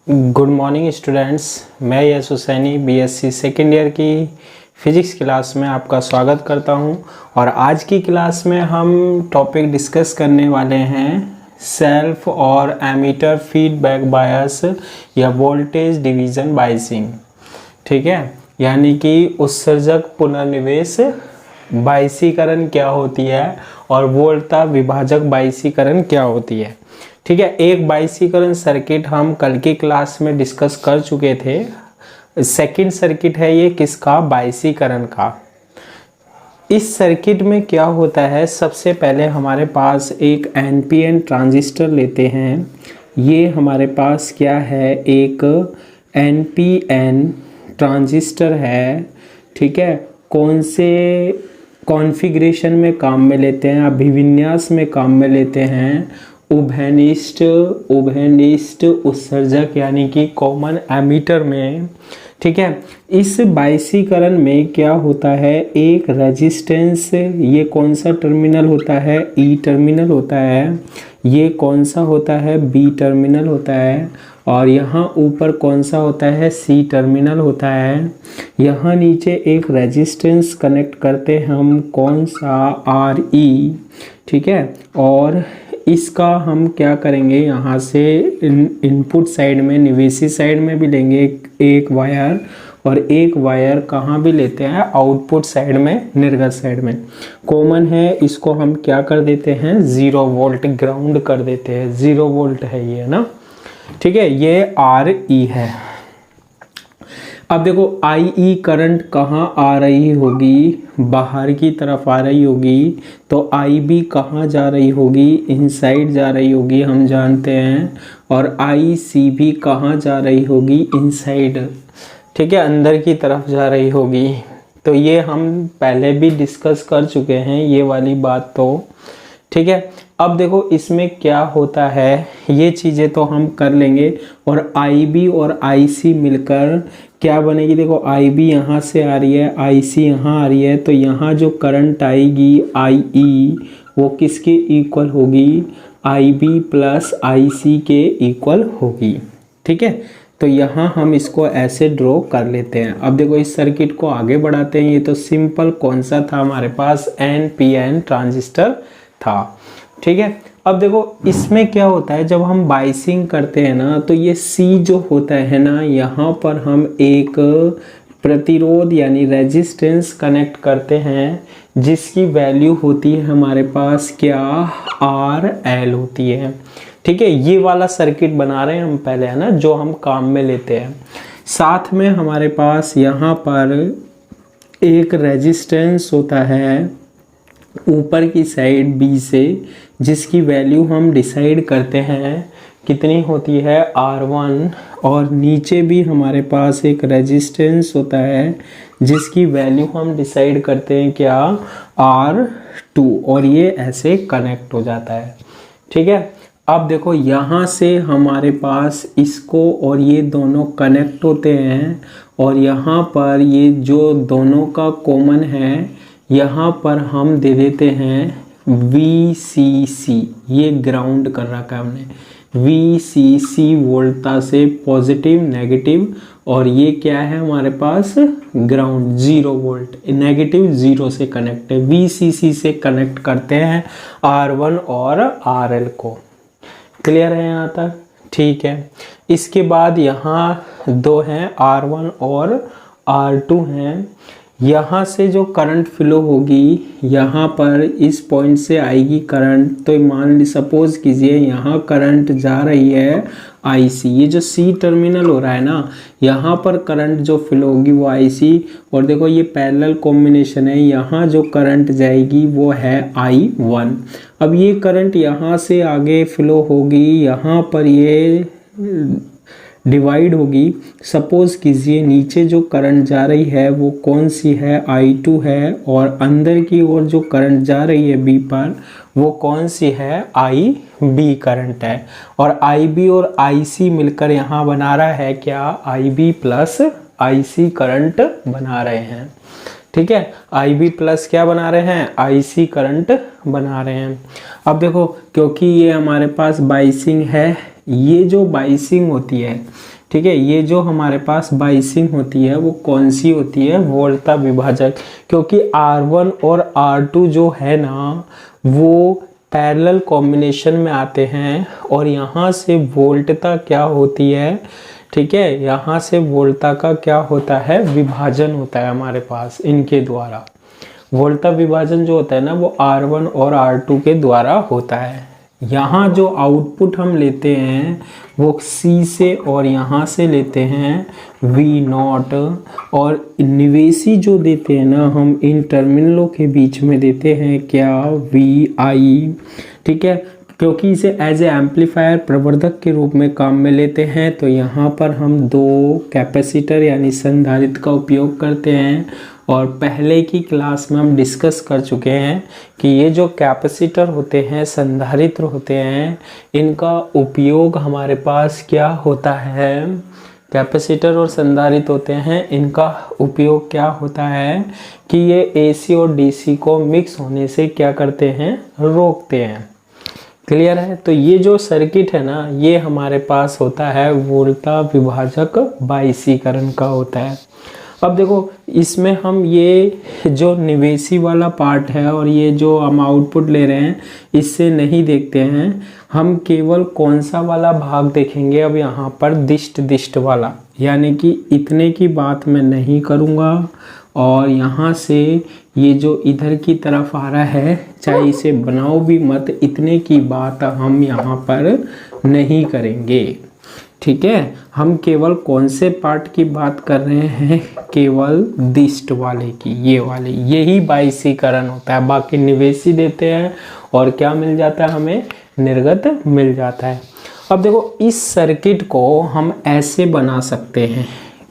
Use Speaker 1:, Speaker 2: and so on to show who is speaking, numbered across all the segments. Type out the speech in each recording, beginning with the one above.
Speaker 1: Good morning students. मैं यश Husaini BSc second year की physics class में आपका स्वागत करता हूं। और आज की क्लास में हम टॉपिक डिस्कस करने वाले हैं सेल्फ और एमीटर फीडबैक बायस या वोल्टेज डिवीज़न बायसिंग। ठीक है, यानी कि उत्सर्जक पुनर्निवेश बायसीकरण क्या होती है और वोल्टता विभाजक बायसीकरण क्या होती है। ठीक है, एक बायसीकरण सर्किट हम कल की क्लास में डिस्कस कर चुके थे। सेकंड सर्किट है ये किसका, बायसीकरण का। इस सर्किट में क्या होता है, सबसे पहले हमारे पास एक एनपीएन ट्रांजिस्टर लेते हैं। ये हमारे पास क्या है, एक एनपीएन ट्रांजिस्टर है। ठीक है, कौन से कॉन्फ़िगरेशन में काम में लेते हैं, अभिविन्यास में काम में लेते हैं, उभयनिष्ठ उत्सर्जक यानी कि कॉमन एमीटर में। ठीक है, इस बायसीकरण में क्या होता है, एक रेजिस्टेंस, ये कौन सा टर्मिनल होता है, ई टर्मिनल होता है। ये कौन सा होता है, बी टर्मिनल होता है। और यहाँ ऊपर कौन सा होता है, सी टर्मिनल होता है। यहाँ नीचे एक रेजिस्टेंस कनेक्ट करते हैं हम, कौन सा, आर ई। ठीक है, और इसका हम क्या करेंगे, यहाँ से इनपुट साइड में, निवेशी साइड में भी लेंगे एक वायर, और एक वायर कहाँ भी लेते हैं, आउटपुट साइड में, निर्गत साइड में कॉमन है। इसको हम क्या कर देते हैं, 0 वोल्ट ग्राउंड कर देते हैं। 0 वोल्ट है ये ना। ठीक है, ये आर ई है। अब देखो आई ई करंट कहाँ आ रही होगी, बाहर की तरफ आ रही होगी। तो आई बी कहाँ जा रही होगी, इनसाइड जा रही होगी, हम जानते हैं। और आई सी भी कहाँ जा रही होगी, इनसाइड। ठीक है, अंदर की तरफ जा रही होगी। तो ये हम पहले भी डिस्कस कर चुके हैं ये वाली बात तो। ठीक है, अब देखो इसमें क्या होता है, ये चीज़ें तो हम कर लेंगे। और आई बी और आई सी मिलकर क्या बनेगी, देखो आई बी यहाँ से आ रही है, आई सी यहाँ आ रही है। तो यहाँ जो करंट आएगी आई ई, वो किसके इक्वल होगी, आई बी प्लस आई सी के इक्वल होगी। ठीक है, तो यहाँ हम इसको ऐसे ड्रॉ कर लेते हैं। अब देखो इस सर्किट को आगे बढ़ाते हैं। ये तो सिंपल कौन सा था हमारे पास, एनपीएन ट्रांजिस्टर था। ठीक है, अब देखो इसमें क्या होता है, जब हम बायसिंग करते हैं ना, तो ये सी जो होता है ना, यहाँ पर हम एक प्रतिरोध यानी रेजिस्टेंस कनेक्ट करते हैं, जिसकी वैल्यू होती है हमारे पास क्या, आर एल होती है। ठीक है, ये वाला सर्किट बना रहे हैं हम पहले, है ना, जो हम काम में लेते हैं। साथ में हमारे पास यहाँ पर एक रेजिस्टेंस होता है ऊपर की साइड बी से, जिसकी वैल्यू हम डिसाइड करते हैं कितनी होती है, R1। और नीचे भी हमारे पास एक रेजिस्टेंस होता है, जिसकी वैल्यू हम डिसाइड करते हैं क्या, R2। और ये ऐसे कनेक्ट हो जाता है। ठीक है, अब देखो यहाँ से हमारे पास इसको और ये दोनों कनेक्ट होते हैं। और यहाँ पर ये जो दोनों का कॉमन है, यहाँ पर हम दे देते हैं VCC, ये ग्राउंड कर रखा है हमने, VCC वोल्टता से पॉजिटिव नेगेटिव। और ये क्या है हमारे पास, ग्राउंड 0 वोल्ट, नेगेटिव 0 से कनेक्ट है। VCC से कनेक्ट करते हैं R1 और RL को। क्लियर है यहाँ तक, ठीक है। इसके बाद यहाँ दो हैं, R1 और R2 हैं। यहाँ से जो करंट फ्लो होगी, यहाँ पर इस पॉइंट से आएगी करंट। तो मान ली, सपोज कीजिए यहाँ करंट जा रही है IC, ये जो C टर्मिनल हो रहा है ना, यहाँ पर करंट जो फ्लो होगी वो IC। और देखो ये पैरेलल कॉम्बिनेशन है, यहाँ जो करंट जाएगी वो है I1। अब ये करंट यहाँ से आगे फ्लो होगी, यहाँ पर ये डिवाइड होगी। सपोज कीजिए नीचे जो करंट जा रही है वो कौन सी है, I2 है। और अंदर की ओर जो करंट जा रही है B पर, वो कौन सी है, IB करंट है। और IB और IC मिलकर यहाँ बना रहा है क्या, IB प्लस IC करंट बना रहे हैं। ठीक है, IB प्लस क्या बना रहे हैं, IC करंट बना रहे हैं। अब देखो क्योंकि ये हमारे पास बाइसिंग है, ये जो बाइसिंग होती है ठीक है। ये जो हमारे पास बाइसिंग होती है वो कौन सी होती है, वोल्टता विभाजक, क्योंकि R1 और R2 जो है ना वो पैरेलल कॉम्बिनेशन में आते हैं और यहाँ से वोल्टता क्या होती है, ठीक है, यहाँ से वोल्टता का क्या होता है, विभाजन होता है हमारे पास इनके द्वारा। वोल्टता विभाजन जो होता है ना वो R1 और R2 के द्वारा होता है। यहाँ जो आउटपुट हम लेते हैं वो C से और यहाँ से लेते हैं V0, और निवेशी जो देते हैं ना हम इन टर्मिनलों के बीच में देते हैं क्या, VI, ठीक है, क्योंकि इसे एज ए एम्पलीफायर प्रवर्धक के रूप में काम में लेते हैं। तो यहाँ पर हम दो कैपेसिटर यानी संधारित्र का उपयोग करते हैं, और पहले की क्लास में हम डिस्कस कर चुके हैं कि ये जो कैपेसिटर होते हैं, संधारित्र होते हैं, इनका उपयोग हमारे पास क्या होता है, कैपेसिटर और संधारित्र होते हैं, इनका उपयोग क्या होता है कि ये AC और DC को मिक्स होने से क्या करते हैं, रोकते हैं। क्लियर है। तो ये जो सर्किट है ना ये हमारे पास होता है वोल्टता विभाजक बाइसीकरण का होता है। अब देखो इसमें हम ये जो निवेशी वाला पार्ट है और ये जो हम आउटपुट ले रहे हैं इससे नहीं देखते हैं, हम केवल कौन सा वाला भाग देखेंगे अब यहाँ पर, दिष्ट वाला, यानी कि इतने की बात मैं नहीं करूँगा, और यहाँ से ये जो इधर की तरफ आ रहा है चाहे इसे बनाओ भी मत, इतने की बात हम यहाँ पर नहीं करेंगे, ठीक है। हम केवल कौन से पार्ट की बात कर रहे हैं, केवल दिष्ट वाले की, ये वाले, यही बाइसीकरण होता है। बाकी निवेशी देते हैं और क्या मिल जाता है, हमें निर्गत मिल जाता है। अब देखो इस सर्किट को हम ऐसे बना सकते हैं,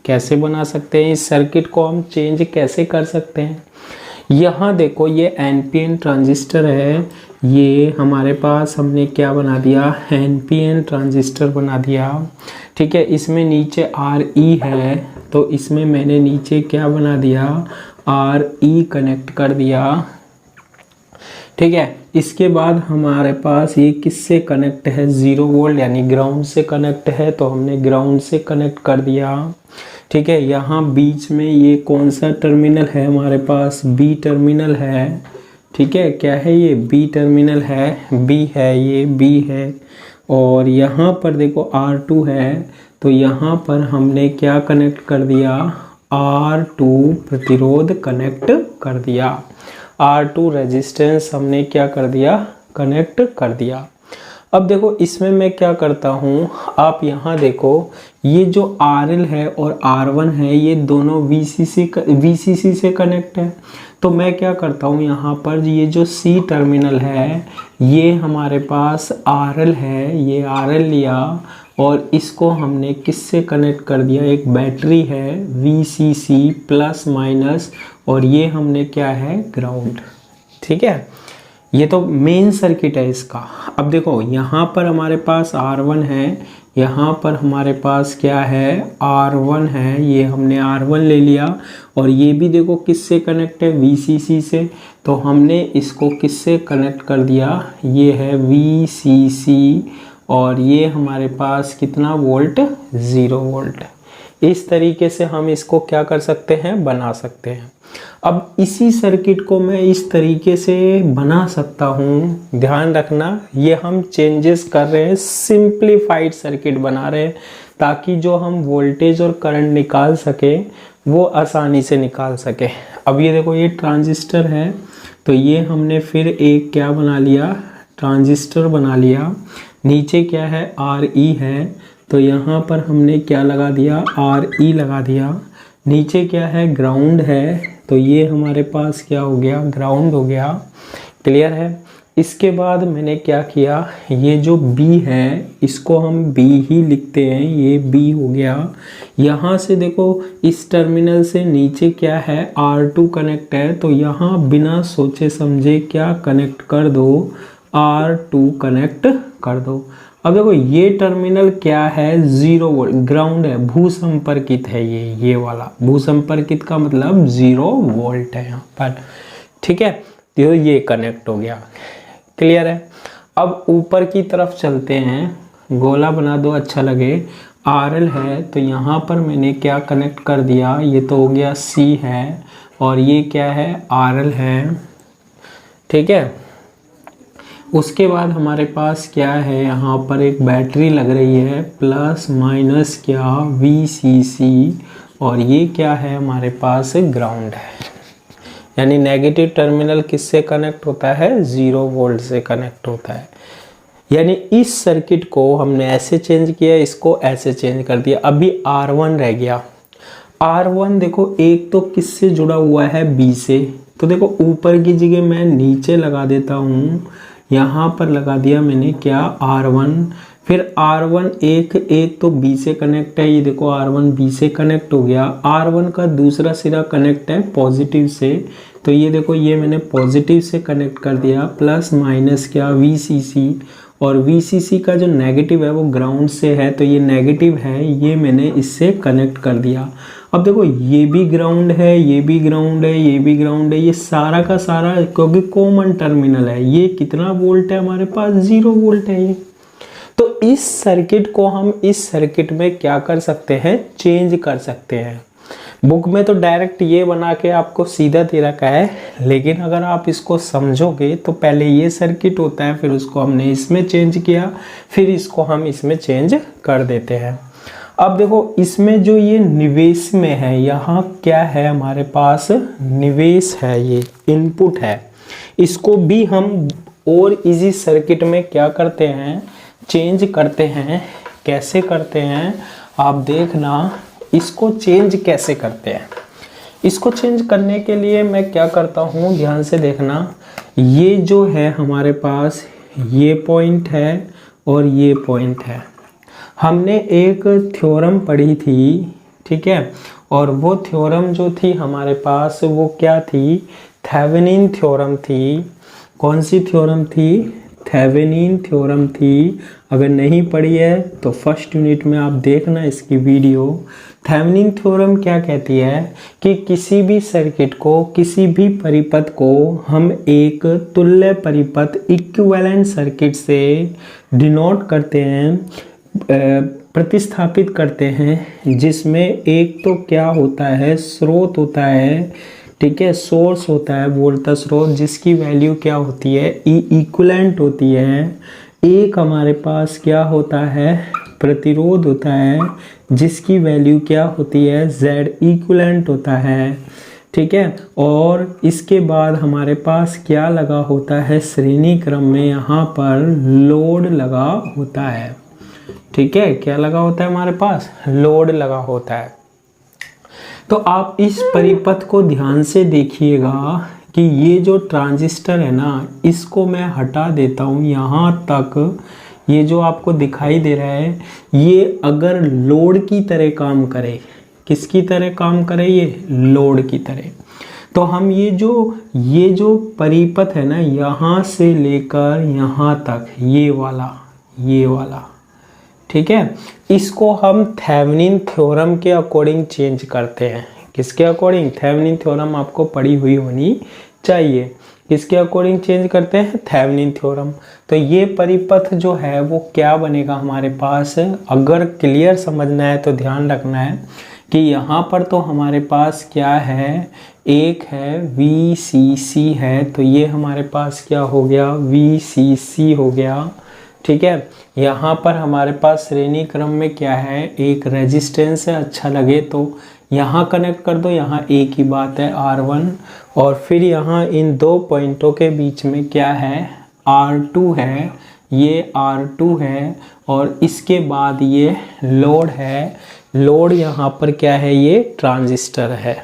Speaker 1: कैसे बना सकते हैं, इस सर्किट को हम चेंज कैसे कर सकते हैं। यहाँ देखो ये NPN ट्रांजिस्टर है, ये हमारे पास हमने क्या बना दिया, NPN ट्रांजिस्टर बना दिया, ठीक है। इसमें नीचे RE है तो इसमें मैंने नीचे क्या बना दिया, RE कनेक्ट कर दिया, ठीक है। इसके बाद हमारे पास ये किससे कनेक्ट है, 0 वोल्ट यानी ग्राउंड से कनेक्ट है, तो हमने ग्राउंड से कनेक्ट कर दिया, ठीक है। यहाँ बीच में ये कौन सा टर्मिनल है हमारे पास, B टर्मिनल है, ठीक है। क्या है ये, B टर्मिनल है, B है, ये B है, और यहाँ पर देखो R2 है, तो यहाँ पर हमने क्या कनेक्ट कर दिया, R2 प्रतिरोध कनेक्ट कर दिया, R2 रेजिस्टेंस हमने क्या कर दिया, कनेक्ट कर दिया। अब देखो इसमें मैं क्या करता हूँ, आप यहाँ देखो ये जो RL है और R1 है ये दोनों VCC से कनेक्ट है, तो मैं क्या करता हूँ यहाँ पर ये जो C टर्मिनल है ये हमारे पास RL है, ये RL लिया और इसको हमने किससे कनेक्ट कर दिया, एक बैटरी है VCC प्लस माइनस, और ये हमने क्या है, ग्राउंड, ठीक है। ये तो मेन सर्किट है इसका। अब देखो यहाँ पर हमारे पास R1 है, यहाँ पर हमारे पास क्या है, R1 है, ये हमने R1 ले लिया, और ये भी देखो किससे कनेक्ट है, VCC से, तो हमने इसको किससे कनेक्ट कर दिया, ये है VCC, और ये हमारे पास कितना वोल्ट, 0 वोल्ट। इस तरीके से हम इसको क्या कर सकते हैं, बना सकते हैं। अब इसी सर्किट को मैं इस तरीके से बना सकता हूँ, ध्यान रखना ये हम चेंजेस कर रहे हैं, सिंप्लीफाइड सर्किट बना रहे हैं ताकि जो हम वोल्टेज और करंट निकाल सके वो आसानी से निकाल सके। अब ये देखो ये ट्रांजिस्टर है, तो ये हमने फिर एक क्या बना लिया, ट्रांजिस्टर बना लिया, नीचे क्या है, RE है, तो यहाँ पर हमने क्या लगा दिया, RE लगा दिया, नीचे क्या है, ग्राउंड है, तो ये हमारे पास क्या हो गया, ग्राउंड हो गया, क्लियर है। इसके बाद मैंने क्या किया, ये जो B है इसको हम B ही लिखते हैं, ये B हो गया। यहाँ से देखो इस टर्मिनल से नीचे क्या है, R2 कनेक्ट है, तो यहाँ बिना सोचे समझे क्या कनेक्ट कर दो, R2 कनेक्ट कर दो। अब देखो ये टर्मिनल क्या है, 0 वोल्ट, ग्राउंड है, भूसंपर्कित है, ये वाला भूसंपर्कित का मतलब 0 वोल्ट है यहाँ पर, ठीक है। तो ये कनेक्ट हो गया, क्लियर है। अब ऊपर की तरफ चलते हैं, गोला बना दो अच्छा लगे। RL है, तो यहाँ पर मैंने क्या कनेक्ट कर दिया, ये तो हो गया C है और ये क्या है RL है, ठीक है। उसके बाद हमारे पास क्या है, यहाँ पर एक बैटरी लग रही है प्लस माइनस क्या VCC, और ये क्या है हमारे पास ग्राउंड है, यानी नेगेटिव टर्मिनल किससे कनेक्ट होता है, 0 वोल्ट से कनेक्ट होता है। यानी इस सर्किट को हमने ऐसे चेंज किया, इसको ऐसे चेंज कर दिया। अभी R1 रह गया। R1 देखो एक तो किससे जुड़ा हुआ है, B से, तो देखो ऊपर की जगह मैं नीचे लगा देता हूँ, यहाँ पर लगा दिया मैंने क्या R1, फिर R1 एक तो B से कनेक्ट है, ये देखो R1 B से कनेक्ट हो गया। R1 का दूसरा सिरा कनेक्ट है पॉजिटिव से, तो ये देखो ये मैंने पॉजिटिव से कनेक्ट कर दिया, प्लस माइनस क्या VCC, और VCC का जो नेगेटिव है वो ग्राउंड से है, तो ये नेगेटिव है, ये मैंने इससे कनेक्ट कर दिया। अब देखो ये भी ग्राउंड है, ये भी ग्राउंड है, ये भी ग्राउंड है, ये सारा का सारा क्योंकि कॉमन टर्मिनल है। ये कितना वोल्ट है हमारे पास, 0 वोल्ट है ये। तो इस सर्किट को हम इस सर्किट में क्या कर सकते हैं, चेंज कर सकते हैं। बुक में तो डायरेक्ट ये बना के आपको सीधा दे रखा है, लेकिन अगर आप इसको समझोगे तो पहले ये सर्किट होता है, फिर उसको हमने इसमें चेंज किया, फिर इसको हम इसमें चेंज कर देते हैं। अब देखो इसमें जो ये निवेश में है, यहाँ क्या है हमारे पास, निवेश है, ये इनपुट है। इसको भी हम और इजी सर्किट में क्या करते हैं, चेंज करते हैं। कैसे करते हैं आप देखना, इसको चेंज कैसे करते हैं। इसको चेंज करने के लिए मैं क्या करता हूँ, ध्यान से देखना। ये जो है हमारे पास ये पॉइंट है और ये पॉइंट है। हमने एक थ्योरम पढ़ी थी, ठीक है, और वो थ्योरम जो थी हमारे पास वो क्या थी, थेवेनिन थ्योरम थी। कौन सी थ्योरम थी, थेवेनिन थ्योरम थी। अगर नहीं पढ़ी है तो फर्स्ट यूनिट में आप देखना इसकी वीडियो। थेवेनिन थ्योरम क्या कहती है कि किसी भी सर्किट को, किसी भी परिपथ को हम एक तुल्य परिपथ इक्विवेलेंट सर्किट से डिनोट करते हैं, प्रतिस्थापित करते हैं, जिसमें एक तो क्या होता है, स्रोत होता है, ठीक है, सोर्स होता है वोल्टेज स्रोत, जिसकी वैल्यू क्या होती है, ई इक्विवेलेंट होती है। एक हमारे पास क्या होता है, प्रतिरोध होता है, जिसकी वैल्यू क्या होती है, जेड इक्विवेलेंट होता है, ठीक है। और इसके बाद हमारे पास क्या लगा होता है, श्रेणी क्रम में यहाँ पर लोड लगा होता है, ठीक है। क्या लगा होता है हमारे पास, लोड लगा होता है। तो आप इस परिपथ को ध्यान से देखिएगा कि ये जो ट्रांजिस्टर है ना, इसको मैं हटा देता हूँ यहाँ तक। ये जो आपको दिखाई दे रहा है, ये अगर लोड की तरह काम करे, किसकी तरह काम करे, ये लोड की तरह, तो हम ये जो परिपथ है ना, यहाँ से लेकर यहाँ तक, ये वाला, ठीक है, इसको हम थेवेनिन थ्योरम के अकॉर्डिंग चेंज करते हैं। किसके अकॉर्डिंग, थेवेनिन थ्योरम आपको पढ़ी हुई होनी चाहिए। किसके अकॉर्डिंग चेंज करते हैं, थेवेनिन थ्योरम। तो ये परिपथ जो है वो क्या बनेगा हमारे पास, अगर क्लियर समझना है तो ध्यान रखना है कि यहाँ पर तो हमारे पास क्या है, एक है VCC है, तो ये हमारे पास क्या हो गया, VCC हो गया, ठीक है। यहाँ पर हमारे पास श्रेणी क्रम में क्या है, एक रेजिस्टेंस है, अच्छा लगे तो यहाँ कनेक्ट कर दो, यहाँ एक ही बात है R1, और फिर यहाँ इन दो पॉइंटों के बीच में क्या है, R2 है, ये R2 है, और इसके बाद ये लोड है। लोड यहाँ पर क्या है, ये ट्रांजिस्टर है,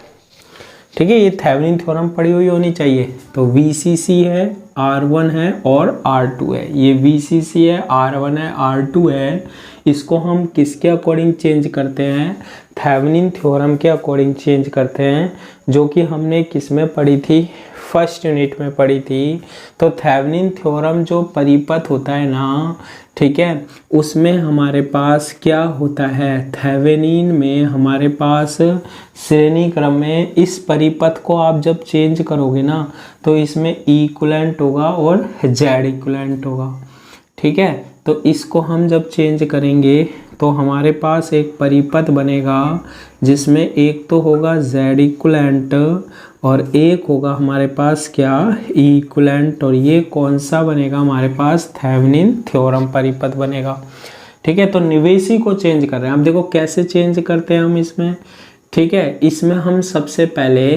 Speaker 1: ठीक है। ये थेवेनिन थ्योरम पढ़ी हुई होनी चाहिए। तो VCC है, R1 है और R2 है। ये VCC है, R1 है, R2 है। इसको हम किसके अकॉर्डिंग चेंज करते हैं, थेवेनिन थ्योरम के अकॉर्डिंग चेंज करते हैं, जो कि हमने किस में पढ़ी थी, फर्स्ट यूनिट में पढ़ी थी। तो थेवेनिन थ्योरम जो परिपथ होता है ना, ठीक है, उसमें हमारे पास क्या होता है, थेवेनिन में हमारे पास श्रेणी क्रम में इस परिपथ को आप जब चेंज करोगे ना, तो इसमें इक्विवेलेंट होगा और जेड इक्विवेलेंट होगा, ठीक है। तो इसको हम जब चेंज करेंगे तो हमारे पास एक परिपथ बनेगा जिसमें एक तो होगा Z इक्वलेंट और एक होगा हमारे पास क्या E इक्वलेंट, और ये कौन सा बनेगा हमारे पास थेवेनिन थ्योरम परिपथ बनेगा। ठीक है, तो निवेशी को चेंज कर रहे हैं। अब देखो कैसे चेंज करते हैं हम इसमें। ठीक है, इसमें हम सबसे पहले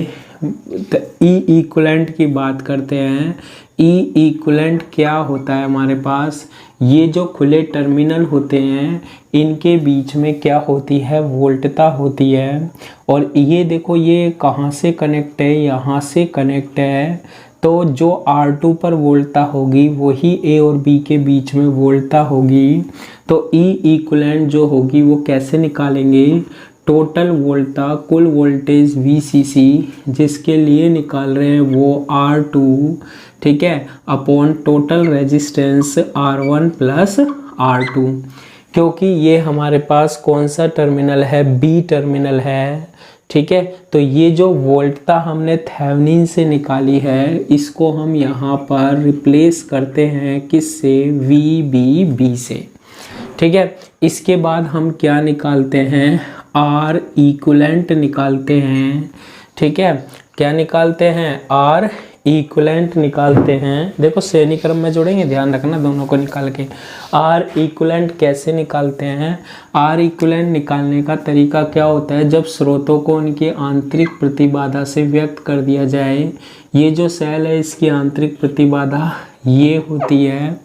Speaker 1: ई इक्वलेंट की बात करते हैं। ई इक्वलेंट क्या होता है हमारे पास, ये जो खुले टर्मिनल होते हैं इनके बीच में क्या होती है, वोल्टता होती है। और ये देखो ये कहाँ से कनेक्ट है, यहाँ से कनेक्ट है। तो जो R2 पर वोल्टता होगी वही A और B के बीच में वोल्टता होगी। तो E इक्वलेंट जो होगी वो कैसे निकालेंगे, टोटल वोल्टता कुल वोल्टेज VCC जिसके लिए निकाल रहे हैं वो R2, ठीक है, upon total resistance R1 plus R2। क्योंकि ये हमारे पास कौन सा टर्मिनल है, B टर्मिनल है। ठीक है, तो ये जो वोल्टता हमने थेवेनिन से निकाली है इसको हम यहाँ पर रिप्लेस करते हैं किससे, VBB से। ठीक है, इसके बाद हम क्या निकालते हैं, R इक्वलेंट निकालते हैं। ठीक है, क्या निकालते हैं, R इक्वलेंट निकालते हैं। देखो श्रेणी क्रम में जोड़ेंगे, ध्यान रखना दोनों को निकाल के। R इक्वलेंट कैसे निकालते हैं, R इक्वलेंट निकालने का तरीका क्या होता है, जब स्रोतों को उनकी आंतरिक प्रतिबाधा से व्यक्त कर दिया जाए। ये जो सेल है इसकी आंतरिक प्रतिबाधा ये होती है,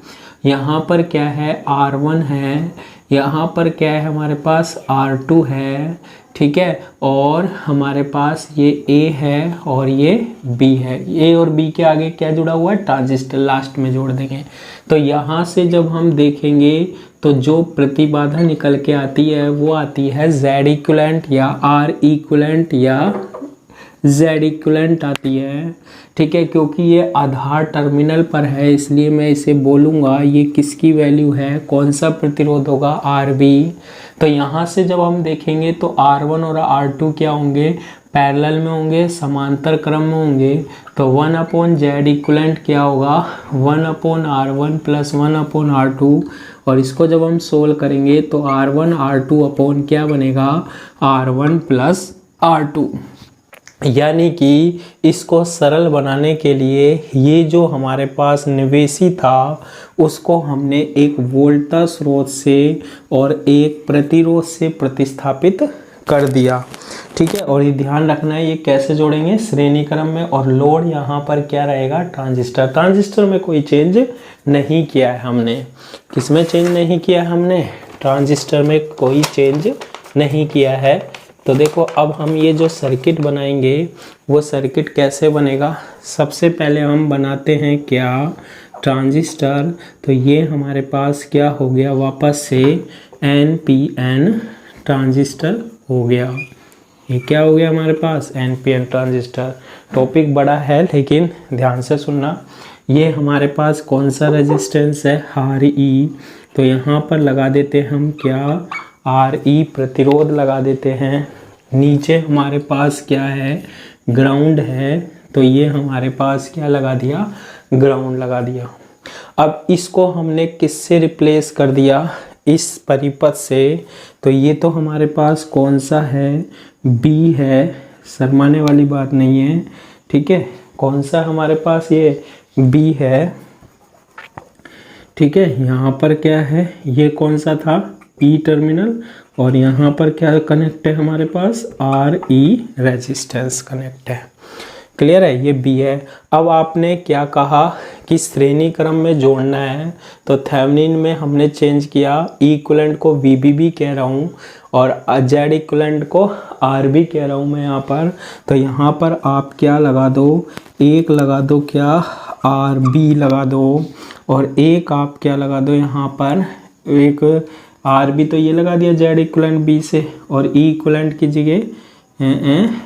Speaker 1: यहाँ पर क्या है R1 है, यहाँ पर क्या है हमारे पास R2 है। ठीक है, और हमारे पास ये A है और ये B है। A और B के आगे क्या जुड़ा हुआ है, ट्रांजिस्टर, लास्ट में जोड़ देंगे। तो यहाँ से जब हम देखेंगे तो जो प्रतिबाधा निकल के आती है वो आती है Z इक्वलेंट या R इक्वलेंट या Z इक्वलेंट आती है। ठीक है, क्योंकि ये आधार टर्मिनल पर है इसलिए मैं इसे बोलूँगा ये किसकी वैल्यू है, कौन सा प्रतिरोध होगा, RB। तो यहाँ से जब हम देखेंगे तो R1 और R2 क्या होंगे, पैरेलल में होंगे, समांतर क्रम में होंगे। तो 1 अपॉन Z इक्वलेंट क्या होगा, 1 upon R1 plus 1 upon R2। और इसको जब हम सोल्व करेंगे तो R1 R2 अपॉन क्या बनेगा, R1 प्लस R2। यानी कि इसको सरल बनाने के लिए ये जो हमारे पास निवेशी था उसको हमने एक वोल्टता स्रोत से और एक प्रतिरोध से प्रतिस्थापित कर दिया। ठीक है, और ये ध्यान रखना है ये कैसे जोड़ेंगे, श्रेणी क्रम में। और लोड यहाँ पर क्या रहेगा, ट्रांजिस्टर। ट्रांजिस्टर में कोई चेंज नहीं किया है हमने। किसमें चेंज नहीं किया है हमने, ट्रांजिस्टर में कोई चेंज नहीं किया है। तो देखो अब हम ये जो सर्किट बनाएंगे वो सर्किट कैसे बनेगा, सबसे पहले हम बनाते हैं क्या, ट्रांजिस्टर। तो ये हमारे पास क्या हो गया, वापस से NPN ट्रांजिस्टर हो गया। ये क्या हो गया हमारे पास, NPN ट्रांजिस्टर। टॉपिक बड़ा है लेकिन ध्यान से सुनना। ये हमारे पास कौन सा रेजिस्टेंस है, RE। तो यहाँ पर लगा देते हैं हम क्या, RE प्रतिरोध लगा देते हैं। नीचे हमारे पास क्या है, ग्राउंड है। तो ये हमारे पास क्या लगा दिया, ग्राउंड लगा दिया। अब इसको हमने किससे रिप्लेस कर दिया, इस परिपथ से। तो ये तो हमारे पास कौन सा है, B है, शर्माने वाली बात नहीं है। ठीक है, कौन सा हमारे पास ये B है। ठीक है, यहाँ पर क्या है, ये कौन सा था, P टर्मिनल। और यहाँ पर क्या कनेक्ट है हमारे पास, RE रेजिस्टेंस कनेक्ट है। क्लियर है, ये B है। अब आपने क्या कहा कि श्रेणी क्रम में जोड़ना है, तो थेवेनिन में हमने चेंज किया, E इक्वलेंट को VBB कह रहा हूँ और Z इक्वलेंट को RB कह रहा हूँ मैं यहाँ पर। तो यहाँ पर आप क्या लगा दो, एक लगा दो क्या, RB लगा दो, और एक आप क्या लगा दो यहाँ पर, एक RB तो ये लगा दिया Z इक्वलेंट B से, और E इक्वलेंट की जगह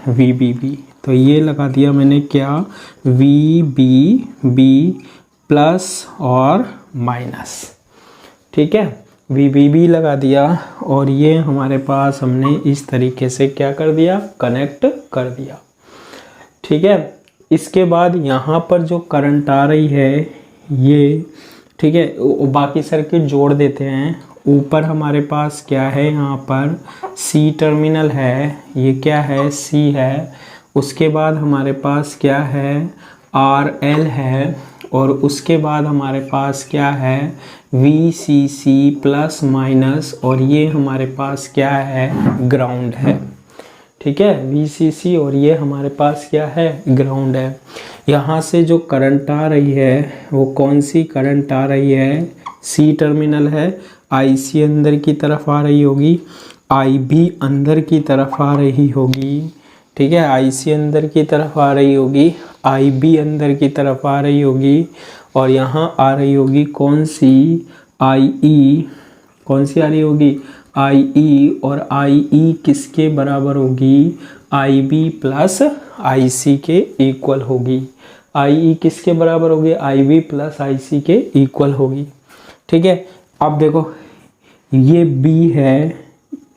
Speaker 1: VBB। तो ये लगा दिया मैंने क्या, VBB प्लस और माइनस। ठीक है, VBB लगा दिया और ये हमारे पास हमने इस तरीके से क्या कर दिया, कनेक्ट कर दिया। ठीक है, इसके बाद यहाँ पर जो करंट आ रही है ये, ठीक है, बाकी सर्किट जोड़ देते हैं ऊपर हमारे पास क्या है, यहाँ पर सी टर्मिनल है, ये क्या है, सी है। उसके बाद हमारे पास क्या है, आर एल है, और उसके बाद हमारे पास क्या है, V C C plus minus, और ये हमारे पास क्या है, ग्राउंड है। ठीक है, VCC, और ये हमारे पास क्या है, ग्राउंड है। यहाँ से जो करंट आ रही है वो कौन सी करंट आ रही है, सी टर्मिनल है, IC अंदर की तरफ आ रही होगी, IB अंदर की तरफ आ रही होगी। ठीक है, IC अंदर की तरफ आ रही होगी, IB अंदर की तरफ आ रही होगी, और यहाँ आ रही होगी कौन सी, IE। कौन सी आ रही होगी, IE, और IE किसके बराबर होगी, IB प्लस IC के इक्वल होगी। IE किसके बराबर होगी, IB प्लस IC के इक्वल होगी। ठीक है, अब देखो ये B है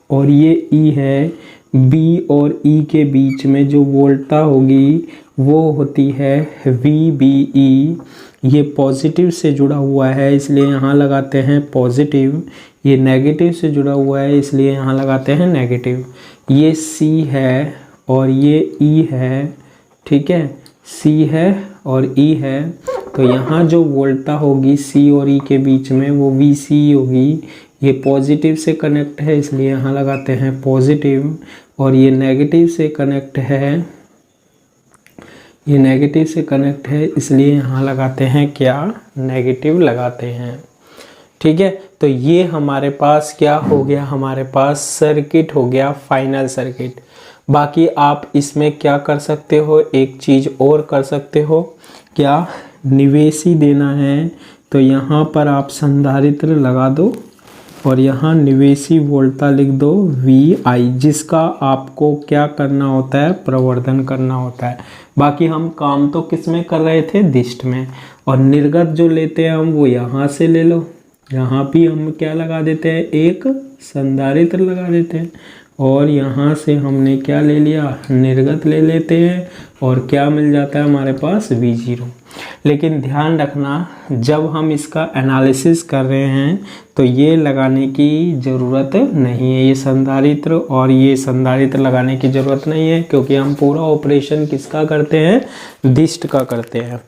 Speaker 1: और ये E है, B और E के बीच में जो वोल्टता होगी वो होती है VBE। ये पॉजिटिव से जुड़ा हुआ है इसलिए यहाँ लगाते हैं पॉजिटिव, ये नेगेटिव से जुड़ा हुआ है इसलिए यहाँ लगाते हैं नेगेटिव। ये C है और ये E है। ठीक है, C है और E है, तो यहाँ जो वोल्टता होगी C और E के बीच में वो VCE होगी। ये पॉजिटिव से कनेक्ट है इसलिए यहाँ लगाते हैं पॉजिटिव, और ये नेगेटिव से कनेक्ट है, ये नेगेटिव से कनेक्ट है इसलिए यहाँ लगाते हैं क्या, नेगेटिव लगाते हैं। ठीक है, तो ये हमारे पास क्या हो गया, हमारे पास सर्किट हो गया, फाइनल सर्किट। बाकी आप इसमें क्या कर सकते हो, एक चीज़ और कर सकते हो, क्या, निवेशी देना है तो यहाँ पर आप संधारित्र लगा दो और यहाँ निवेशी वोल्टता लिख दो VI, जिसका आपको क्या करना होता है, प्रवर्धन करना होता है। बाकी हम काम तो किस में कर रहे थे, दिष्ट में, और निर्गत जो लेते हैं हम वो यहाँ से ले लो, यहाँ भी हम क्या लगा देते हैं, एक संधारित्र लगा देते हैं, और यहाँ से हमने क्या ले लिया, निर्गत ले लेते हैं, और क्या मिल जाता है हमारे पास, V0। लेकिन ध्यान रखना जब हम इसका एनालिसिस कर रहे हैं तो ये लगाने की ज़रूरत नहीं है, ये संधारित्र और ये संधारित्र लगाने की ज़रूरत नहीं है, क्योंकि हम पूरा ऑपरेशन किसका करते हैं, दिष्ट का करते हैं।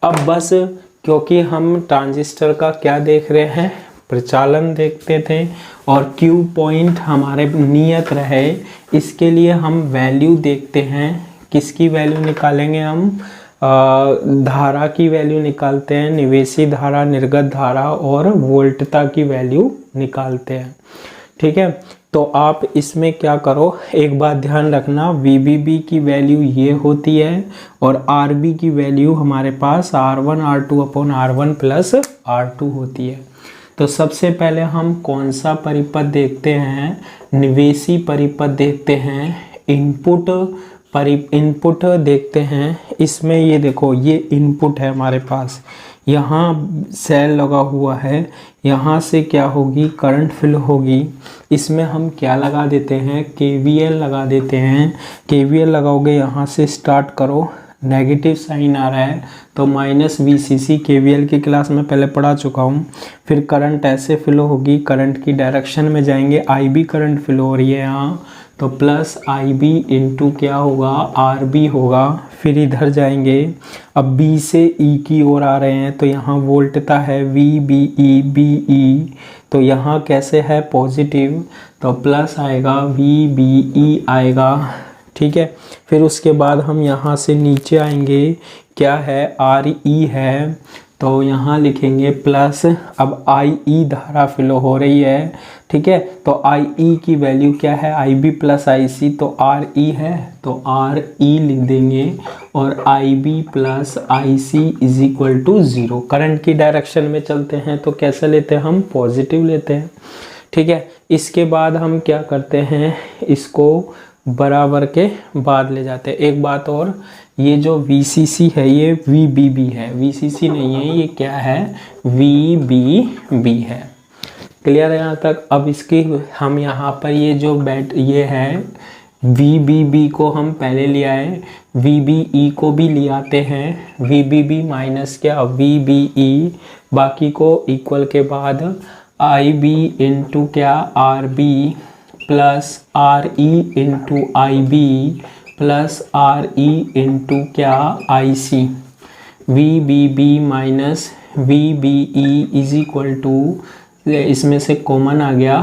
Speaker 1: अब बस क्योंकि हम ट्रांजिस्टर का क्या देख रहे हैं, प्रचालन देखते थे, और Q पॉइंट हमारे नियत रहे, इसके लिए हम वैल्यू देखते हैं। किसकी वैल्यू निकालेंगे हम, धारा की वैल्यू निकालते हैं, निवेशी धारा, निर्गत धारा और वोल्टता की वैल्यू निकालते हैं। ठीक है, तो आप इसमें क्या करो, एक बात ध्यान रखना, VBB की वैल्यू ये होती है और RB की वैल्यू हमारे पास R1 R2 upon R1 plus R2 होती है। तो सबसे पहले हम कौन सा परिपथ देखते हैं, निवेशी परिपथ देखते हैं, इनपुट देखते हैं। इसमें ये देखो, ये इनपुट है हमारे पास, यहाँ सेल लगा हुआ है, यहाँ से क्या होगी, करंट फ्लो होगी। इसमें हम क्या लगा देते हैं, KVL लगा देते हैं। KVL लगाओगे, यहाँ से स्टार्ट करो, नेगेटिव साइन आ रहा है तो -VCC, KVL की क्लास में पहले पढ़ा चुका हूँ। फिर करंट ऐसे फ्लो होगी, करंट की डायरेक्शन में जाएंगे, IB करंट फ्लो हो रही है यहाँ, तो प्लस IB इंटू क्या होगा, RB होगा। फिर इधर जाएंगे, अब B से E की ओर आ रहे हैं तो यहाँ वोल्टता है VBE BE, तो यहाँ कैसे है, पॉजिटिव, तो प्लस आएगा VBE आएगा। ठीक है, फिर उसके बाद हम यहाँ से नीचे आएंगे, क्या है, RE है, तो यहाँ लिखेंगे प्लस, अब IE धारा फ्लो हो रही है। ठीक है, तो IE की वैल्यू क्या है, IB प्लस IC, तो RE है तो RE लिख देंगे, और IB plus IC is equal to 0। Current की डायरेक्शन में चलते हैं तो कैसे लेते हैं हम, पॉजिटिव लेते हैं। ठीक है, इसके बाद हम क्या करते हैं, इसको बराबर के बाद ले जाते हैं। एक बात और, ये जो VCC है ये VBB है, VCC नहीं है, ये क्या है, VBB है। क्लियर है यहाँ तक। अब इसकी हम यहाँ पर ये जो ये है VBB को हम पहले ले आए, VBE को भी ले आते हैं, VBB माइनस क्या, VBE, बाकी को इक्वल के बाद आई बी इंटू क्या R B plus R E into I B plus R E into क्या I C, V B B minus V B E is equal to, इसमें से common आ गया,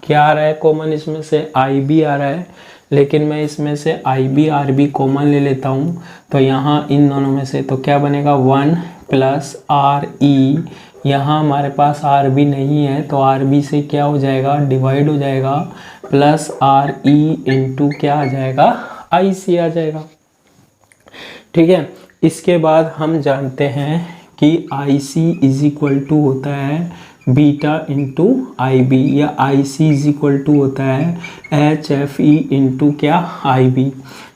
Speaker 1: क्या आ रहा है कॉमन, इसमें से आई बी आ रहा है, लेकिन मैं इसमें से आई बी आर बी कॉमन ले लेता हूँ, तो यहाँ इन दोनों में से तो क्या बनेगा 1 प्लस आर ई, यहाँ हमारे पास आर बी नहीं है तो आर बी से क्या हो जाएगा डिवाइड हो जाएगा, प्लस आर ई इंटू क्या आ जाएगा आई सी आ जाएगा। ठीक है, इसके बाद हम जानते हैं कि आई सी इज इक्वल टू होता है बीटा इंटू आई बी, या आई सी इज इक्वल टू होता है एच एफ ई इंटू क्या आई बी।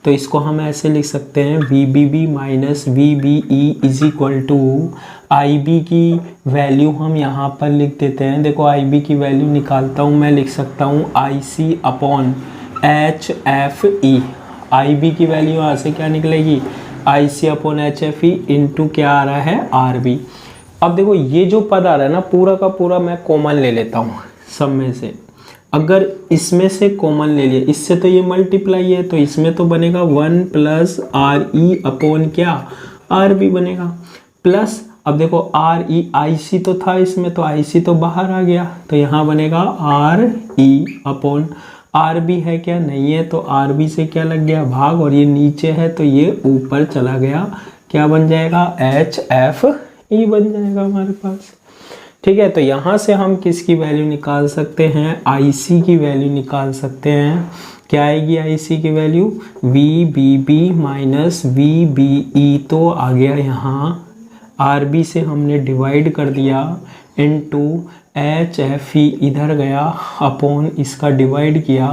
Speaker 1: तो इसको हम ऐसे लिख सकते हैं V B B minus V B E is equal to, I B की वैल्यू हम यहाँ पर लिख देते हैं, देखो आई बी की वैल्यू निकालता हूँ मैं, लिख सकता हूँ I C upon H F E, I B की वैल्यू यहाँ से क्या निकलेगी I C upon H F E into क्या आ रहा है आर बी। अब देखो ये जो पद आ रहा है ना पूरा का पूरा मैं कॉमन ले लेता हूँ सब में से, अगर इसमें से कॉमन ले लिया, इससे तो ये मल्टीप्लाई है तो इसमें तो बनेगा 1 प्लस आर ई अपॉन क्या आर बी बनेगा, प्लस अब देखो आर ई आई सी तो था इसमें, तो आई सी तो बाहर आ गया, तो यहाँ बनेगा R E upon R B है क्या नहीं है, तो आर बी से क्या लग गया भाग, और ये नीचे है तो ये ऊपर चला गया, क्या बन जाएगा एच एफ ई बन जाएगा हमारे पास। ठीक है, तो यहाँ से हम किसकी वैल्यू निकाल सकते हैं, आई सी की वैल्यू निकाल सकते हैं। क्या आएगी आई सी की value, V B B minus V B E, तो आ गया यहाँ आर बी से हमने डिवाइड कर दिया इनटू एच एफ ई इधर गया अपॉन इसका डिवाइड किया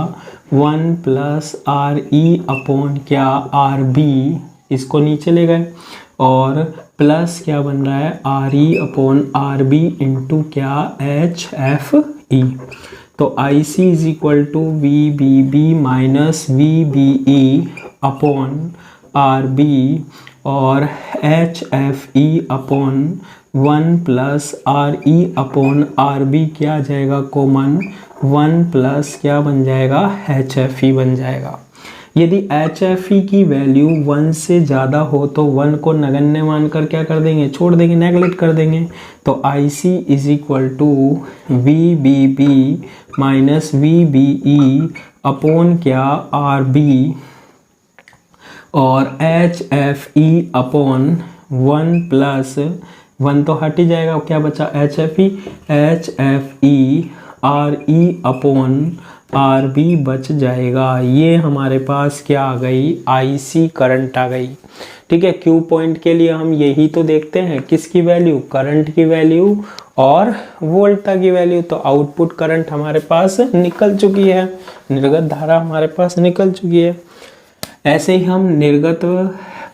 Speaker 1: 1 प्लस आर ई अपॉन क्या आर बी, इसको नीचे ले गए, और प्लस क्या बन रहा है R E upon R B into क्या एच एफ ई। तो I C is equal to V B B minus V B E upon R B, और H F E upon 1 plus R E upon R B क्या आ जाएगा common, 1 plus क्या बन जाएगा H F ई बन जाएगा। यदि एच एफ ई की वैल्यू 1 से ज़्यादा हो तो 1 को नगण्य मानकर क्या कर देंगे छोड़ देंगे, नेगलेक्ट कर देंगे। तो I C is equal to V B B minus V B E upon क्या आर बी, और H F E upon 1 plus 1 तो हट ही जाएगा, क्या बचा H F E R E upon R B बच जाएगा। ये हमारे पास क्या आ गई आई सी करंट आ गई। ठीक है, क्यू पॉइंट के लिए हम यही तो देखते हैं, किसकी वैल्यू करंट की वैल्यू और वोल्टा की वैल्यू। तो आउटपुट करंट हमारे पास निकल चुकी है, निर्गत धारा हमारे पास निकल चुकी है। ऐसे ही हम निर्गत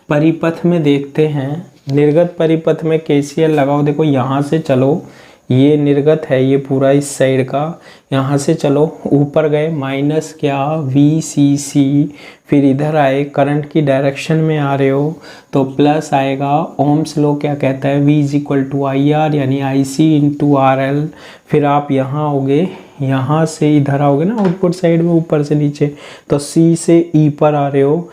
Speaker 1: परिपथ में देखते हैं, निर्गत परिपथ में केसीएल लगाओ। देखो यहाँ से चलो, ये निर्गत है ये पूरा इस साइड का, यहाँ से चलो ऊपर गए माइनस क्या वी सी सी, फिर इधर आए करंट की डायरेक्शन में आ रहे हो तो प्लस आएगा। ओम्स लॉ क्या कहता है, V is equal to I R यानी I C into R L. फिर आप यहाँ आओगे, यहाँ से इधर आओगे ना आउटपुट साइड में ऊपर से नीचे, तो C से E पर आ रहे हो,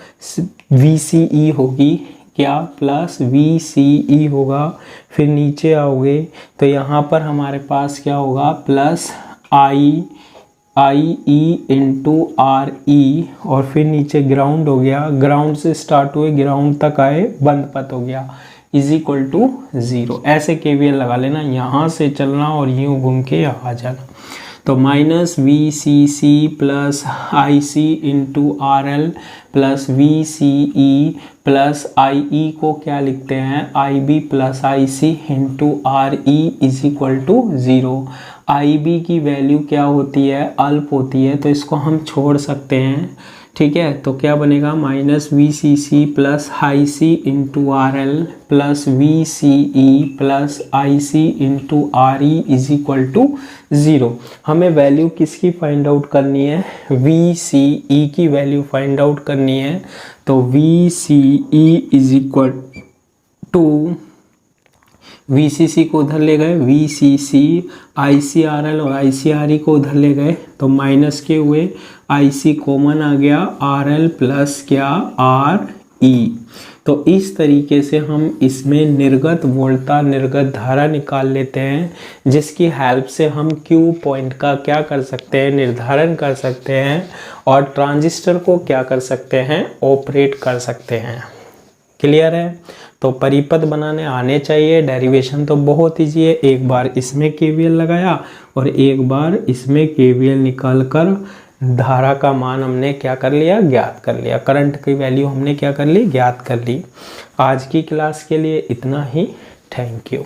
Speaker 1: वी सी ई होगी क्या प्लस वी सी ई होगा। फिर नीचे आओगे तो यहाँ पर हमारे पास क्या होगा plus I E into R ई, और फिर नीचे ग्राउंड हो गया, ग्राउंड से स्टार्ट हुए ग्राउंड तक आए बंद पथ हो गया इज इक्वल टू 0। ऐसे केवीएल लगा लेना, यहाँ से चलना और यूँ घूम के यहाँ आ जाना। तो minus V C C plus I C into R L plus V C E plus I E को क्या लिखते हैं I B plus I C into R E is equal to 0। I B की वैल्यू क्या होती है अल्प होती है, तो इसको हम छोड़ सकते हैं। ठीक है, तो क्या बनेगा minus V C C plus I C into R L plus V C E plus I C into R E is equal to 0। हमें वैल्यू किसकी फाइंड आउट करनी है, वी सी ई की वैल्यू फाइंड आउट करनी है। तो V C E is equal to VCC को उधर ले गए, VCC, ICRL और ICRE को उधर ले गए तो माइनस के हुए, IC कॉमन आ गया, RL प्लस क्या RE। तो इस तरीके से हम इसमें निर्गत वोल्टा निर्गत धारा निकाल लेते हैं, जिसकी हेल्प से हम Q पॉइंट का क्या कर सकते हैं, निर्धारण कर सकते हैं और ट्रांजिस्टर को क्या कर सकते हैं, ऑपरेट कर सकते हैं। क्लियर है? तो परिपथ बनाने आने चाहिए। डेरिवेशन तो बहुत ईजी है, एक बार इसमें KVL लगाया और एक बार इसमें KVL निकाल कर धारा का मान हमने क्या कर लिया, ज्ञात कर लिया। करंट की वैल्यू हमने क्या कर ली, ज्ञात कर ली। आज की क्लास के लिए इतना ही। Thank you.